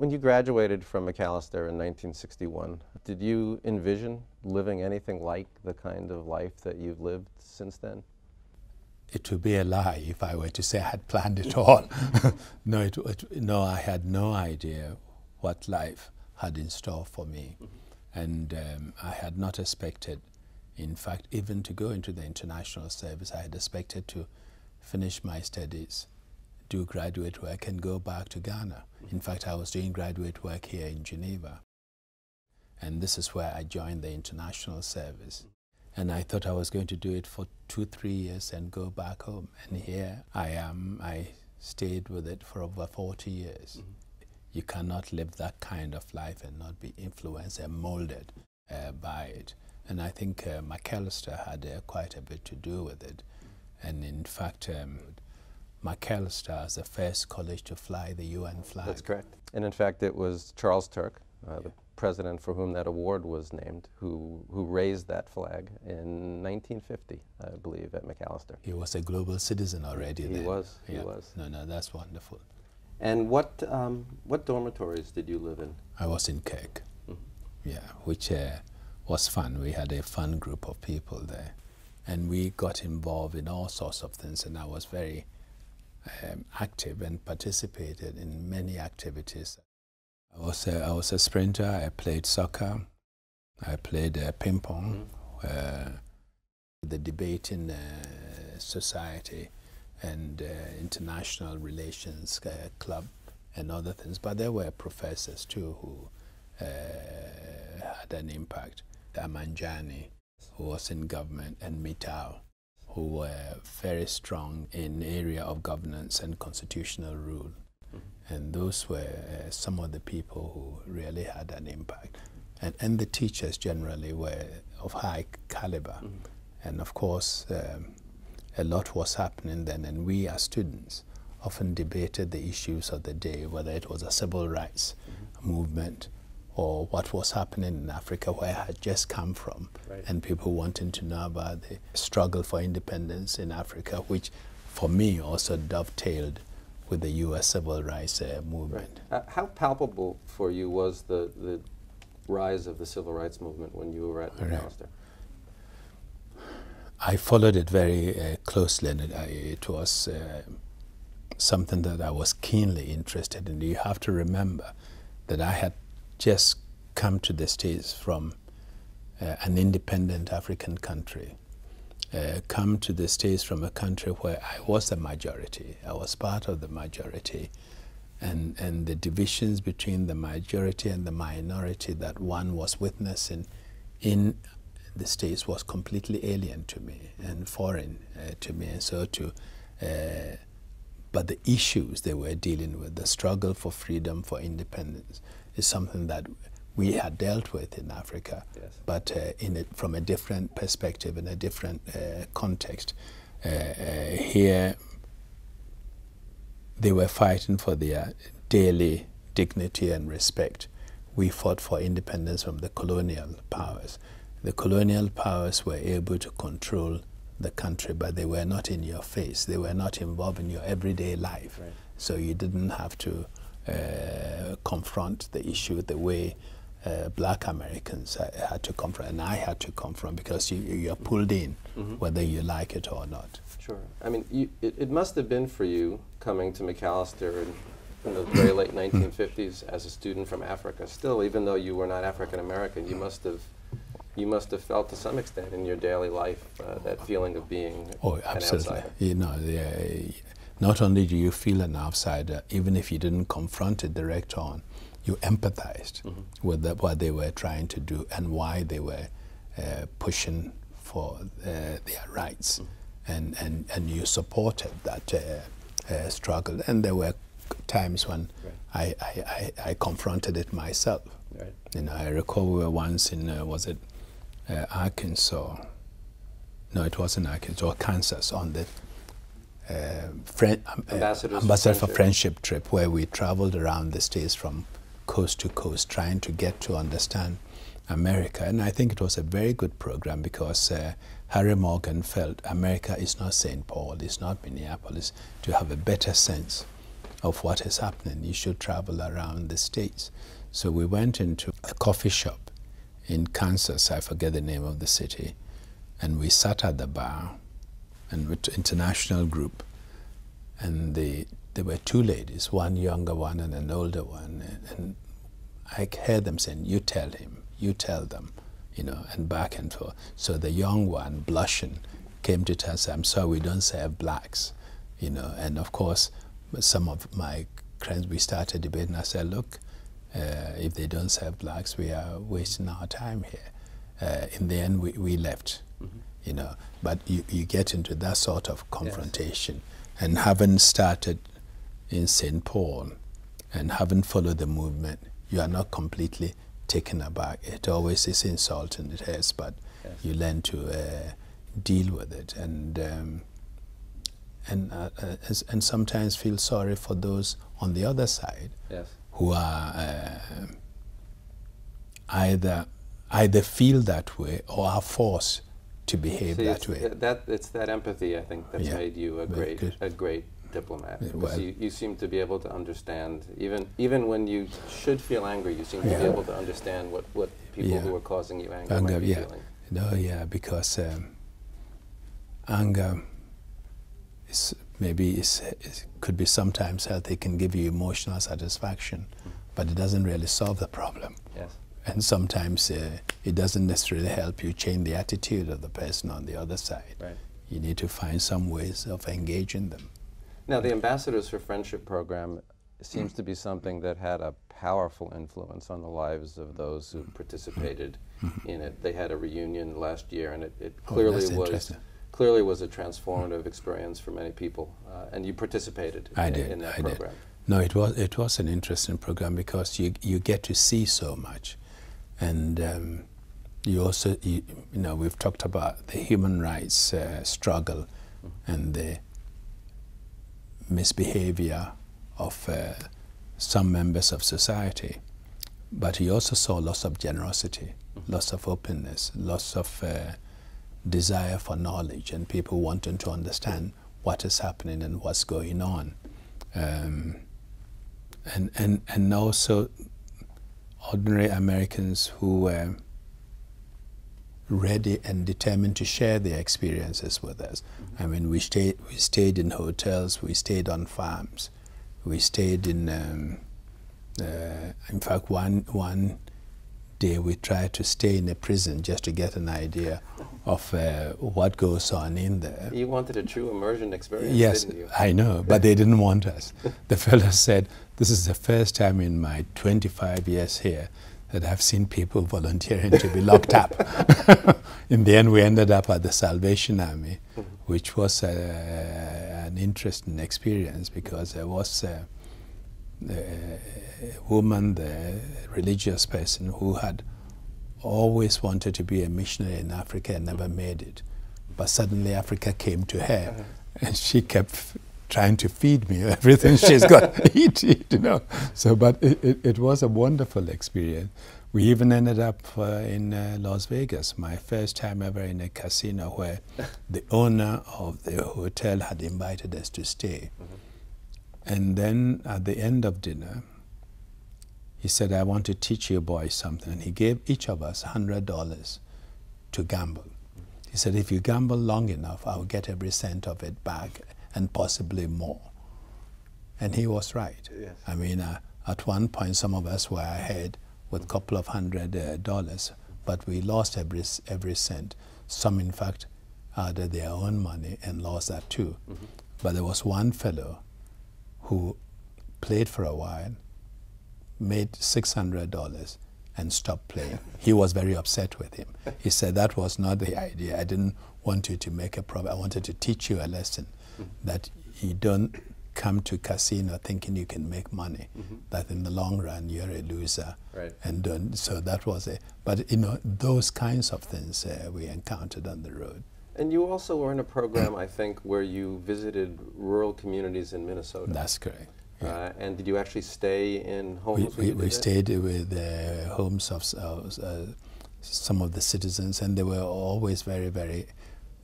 When you graduated from Macalester in 1961, did you envision living anything like the kind of life that you've lived since then? It would be a lie if I were to say I had planned it all. No, I had no idea what life had in store for me. And I had not expected, in fact, even to go into the international service. I had expected to finish my studies, do graduate work, and go back to Ghana. In fact, I was doing graduate work here in Geneva. And this is where I joined the international service. And I thought I was going to do it for 2-3 years and go back home. And here I am. I stayed with it for over 40 years. You cannot live that kind of life and not be influenced and molded by it. And I think Macalester had quite a bit to do with it. And in fact, Macalester is the first college to fly the UN flag. That's correct. And in fact, it was Charles Turk, the president for whom that award was named, who raised that flag in 1950, I believe, at Macalester. He was a global citizen already then. He was. No, that's wonderful. And what dormitories did you live in? I was in Kirk, yeah, which was fun. We had a fun group of people there. And we got involved in all sorts of things, and I was very active and participated in many activities. I was a sprinter. I played soccer. I played ping pong, the debating society, and international relations club, and other things. But there were professors too who had an impact. Amanjani, who was in government, and Mittal, who were very strong in the area of governance and constitutional rule. And those were some of the people who really had an impact. And the teachers generally were of high caliber. And of course, a lot was happening then, and we as students often debated the issues of the day, whether it was a civil rights movement or what was happening in Africa, where I had just come from, and people wanting to know about the struggle for independence in Africa, which for me also dovetailed with the U.S. civil rights movement. How palpable for you was the rise of the civil rights movement when you were at Macalester? I followed it very closely, and it was something that I was keenly interested in. You have to remember that I had just come to the States from an independent African country, come to the States from a country where I was the majority. I was part of the majority. And the divisions between the majority and the minority that one was witnessing in the States was completely alien to me and foreign to me. And so but the issues they were dealing with, the struggle for freedom, for independence, is something that we had dealt with in Africa, but from a different perspective, in a different context. Here, they were fighting for their daily dignity and respect. We fought for independence from the colonial powers. The colonial powers were able to control the country, but they were not in your face. They were not involved in your everyday life. So you didn't have to confront the issue the way black Americans had to confront, and I had to confront, because you're pulled in, whether you like it or not. Sure. I mean, it must have been for you coming to Macalester in the very late 1950s as a student from Africa. Still, even though you were not African American, you must have felt to some extent in your daily life that feeling of being an outsider. You know, not only do you feel an outsider, even if you didn't confront it direct on, you empathized with what they were trying to do and why they were pushing for their rights, and you supported that struggle. And there were times when I confronted it myself. You know, I recall we were once in Arkansas. No, it wasn't Arkansas, or Kansas, on the Ambassador for Friendship trip, where we traveled around the States from coast to coast, trying to get to understand America. And I think it was a very good program, because Harry Morgan felt America is not St. Paul, it's not Minneapolis, to have a better sense of what is happening. You should travel around the States. So we went into a coffee shop in Kansas, I forget the name of the city, and we sat at the bar and with international group, and there were two ladies, one younger one and an older one, and I heard them saying, "You tell him, you tell them," you know, and back and forth. So the young one, blushing, came to tell us, "I'm sorry, we don't serve blacks," you know. And of course, some of my friends, we started debating. I said, "Look, if they don't serve blacks, we are wasting our time here." In the end, we left, you know. But you get into that sort of confrontation. Yes. And having started in St. Paul and having followed the movement, you are not completely taken aback. It always is insulting, it is, but yes, you learn to deal with it and sometimes feel sorry for those on the other side. Yes. Who are either feel that way or are forced to behave that way. It's that empathy, I think, that's made you a great diplomat. Well, you seem to be able to understand, even when you should feel angry, you seem to be able to understand what people who are causing you anger might be feeling. No, because anger is could be sometimes healthy. It can give you emotional satisfaction, but it doesn't really solve the problem. Yes. And sometimes it doesn't necessarily help you change the attitude of the person on the other side. Right. You need to find some ways of engaging them. Now, the Ambassadors for Friendship program seems to be something that had a powerful influence on the lives of those who participated in it. They had a reunion last year, and it clearly was a transformative experience for many people. And you participated in that program. No, it was an interesting program because you get to see so much, and you also you know, we've talked about the human rights struggle and the misbehavior of some members of society, but you also saw lots of generosity, lots of openness, lots of desire for knowledge, and people wanting to understand what is happening and what's going on. And also ordinary Americans who were ready and determined to share their experiences with us. I mean, we stayed in hotels, we stayed on farms, we stayed in fact, one day we tried to stay in a prison just to get an idea of what goes on in there. You wanted a true immersion experience, didn't you? Yes, I know, but they didn't want us. The fellow said, "This is the first time in my 25 years here that I've seen people volunteering to be locked up." In the end, we ended up at the Salvation Army, which was an interesting experience because there was a woman, the religious person, who had always wanted to be a missionary in Africa and never made it. But suddenly Africa came to her, and she kept trying to feed me everything she's got to eat, you know. So, but it was a wonderful experience. We even ended up in Las Vegas, my first time ever in a casino where the owner of the hotel had invited us to stay. And then at the end of dinner, he said, "I want to teach you boys something." And he gave each of us $100 to gamble. He said, "If you gamble long enough, I'll get every cent of it back and possibly more." And he was right. Yes. I mean, at one point, some of us were ahead with a couple of $100, but we lost every cent. Some, in fact, added their own money and lost that too. But there was one fellow who played for a while, made $600 and stopped playing. He was very upset with him. He said, "That was not the idea. I didn't want you to make a problem. I wanted to teach you a lesson that you don't come to casino thinking you can make money, that in the long run you're a loser." Right. And so that was it. But you know, those kinds of things we encountered on the road. And you also were in a program, I think, where you visited rural communities in Minnesota. That's correct. Yeah. And did you actually stay in homes? We stayed with homes of some of the citizens, and they were always very, very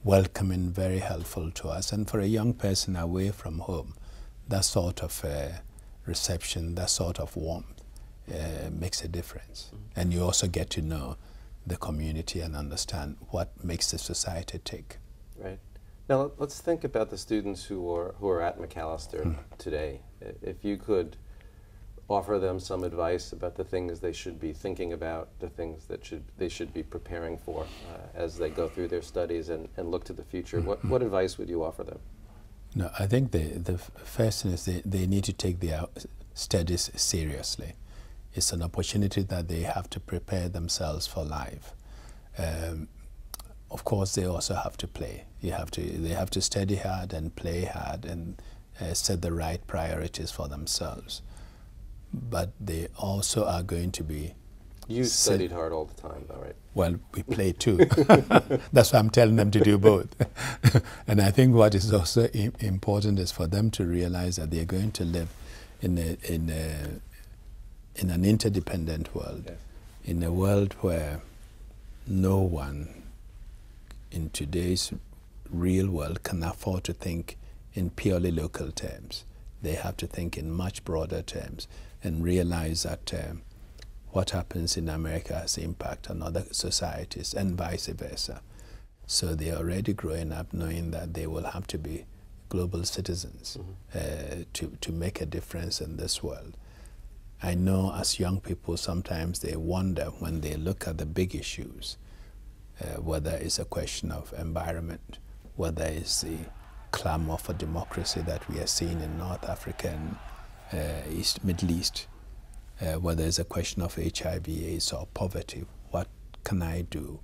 welcoming, very helpful to us. And for a young person away from home, that sort of reception, that sort of warmth makes a difference. And you also get to know the community and understand what makes the society tick. Right. Now let's think about the students who are at Macalester today. If you could offer them some advice about the things they should be thinking about, the things that they should be preparing for as they go through their studies and look to the future, what advice would you offer them? No, I think the first thing is they need to take their studies seriously. It's an opportunity that they have to prepare themselves for life. Of course, they also have to play. They have to study hard and play hard and set the right priorities for themselves. But they also are going to be... You studied hard all the time, though, right? Well, we play too. That's why I'm telling them to do both. And I think what is also important is for them to realize that they're going to live in an interdependent world, yes. In a world where no one in today's real world can afford to think in purely local terms. They have to think in much broader terms and realize that what happens in America has impact on other societies and vice versa. So they're already growing up knowing that they will have to be global citizens to make a difference in this world. I know as young people sometimes they wonder when they look at the big issues, whether it's a question of environment, whether it's the clamor for democracy that we are seeing in North Africa and Middle East, whether it's a question of HIV, AIDS or poverty. What can I do?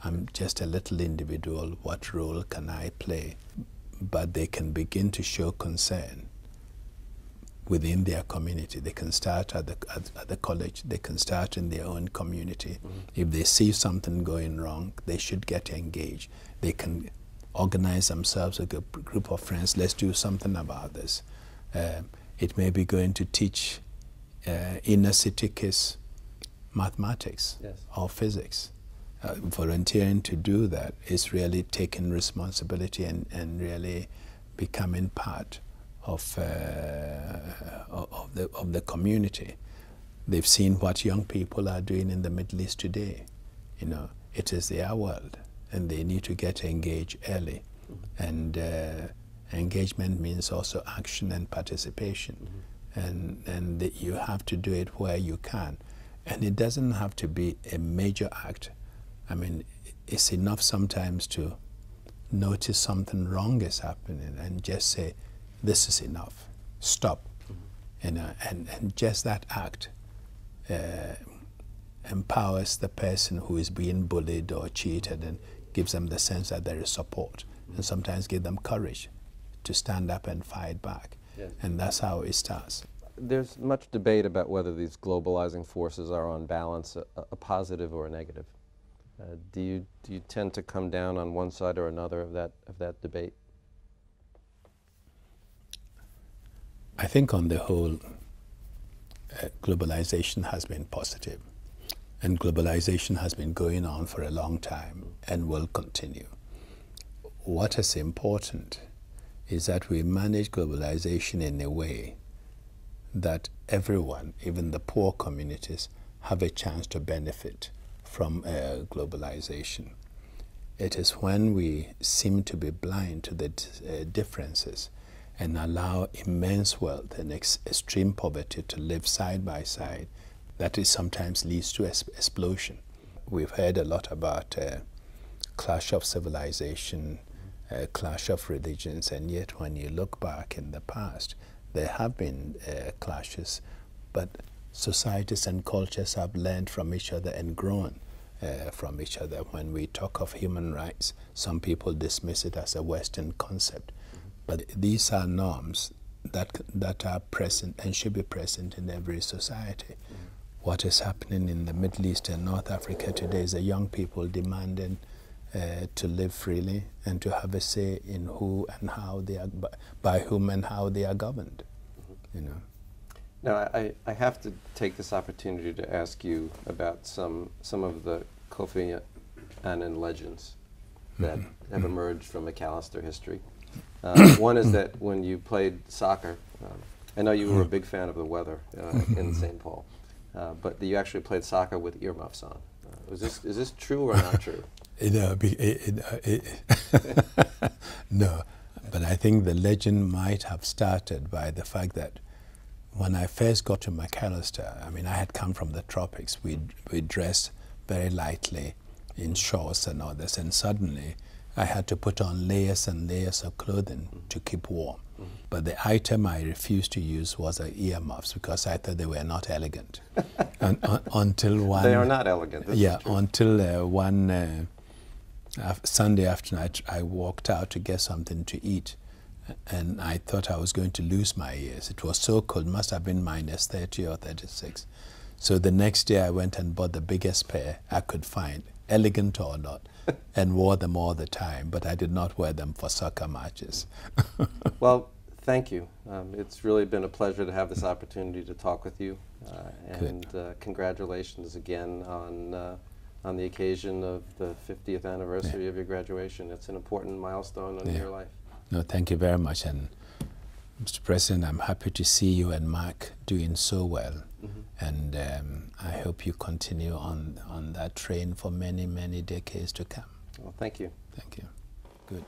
I'm just a little individual. What role can I play? But they can begin to show concern within their community. They can start at the college. They can start in their own community. If they see something going wrong, they should get engaged. They can organize themselves, a group of friends. Let's do something about this. It may be going to teach inner city kids mathematics, yes, or physics. Volunteering to do that is really taking responsibility and really becoming part of the community. They've seen what young people are doing in the Middle East today. You know, it is their world, and they need to get engaged early. And engagement means also action and participation. And you have to do it where you can. And it doesn't have to be a major act. I mean, it's enough sometimes to notice something wrong is happening and just say, this is enough, stop. You know, and just that act empowers the person who is being bullied or cheated and gives them the sense that there is support, and sometimes give them courage to stand up and fight back. Yes. And that's how it starts. There's much debate about whether these globalizing forces are on balance a positive or a negative. Do you tend to come down on one side or another of that debate? I think on the whole, globalization has been positive, and globalization has been going on for a long time and will continue. What is important is that we manage globalization in a way that everyone, even the poor communities, have a chance to benefit from globalization. It is when we seem to be blind to the differences and allow immense wealth and extreme poverty to live side by side that it sometimes leads to explosion. We've heard a lot about clash of civilization, clash of religions, and yet when you look back in the past, there have been clashes, but societies and cultures have learned from each other and grown from each other. When we talk of human rights, some people dismiss it as a Western concept, but these are norms that are present and should be present in every society. What is happening in the Middle East and North Africa today is the young people demanding to live freely and to have a say in who and how they are, by whom and how they are governed. You know. Now, I have to take this opportunity to ask you about some of the Kofi Annan legends that have emerged from Macalester history. One is that when you played soccer I know you were a big fan of the weather in St. Paul, but you actually played soccer with earmuffs on. Is this true or not true? No, but I think the legend might have started by the fact that when I first got to Macalester, I mean, I had come from the tropics. We dressed very lightly in shorts and others, and suddenly I had to put on layers and layers of clothing to keep warm. But the item I refused to use was earmuffs because I thought they were not elegant. Until one... They are not elegant. Until one Sunday afternoon I walked out to get something to eat, and I thought I was going to lose my ears. It was so cold, must have been minus 30 or 36. So the next day I went and bought the biggest pair I could find, elegant or not, and wore them all the time, but I did not wear them for soccer matches. Well, thank you. It's really been a pleasure to have this opportunity to talk with you, and congratulations again on the occasion of the 50th anniversary of your graduation. It's an important milestone in your life. No, thank you very much. And Mr. President, I'm happy to see you and Mark doing so well. And I hope you continue on that train for many, many decades to come. Well, thank you. Thank you. Good.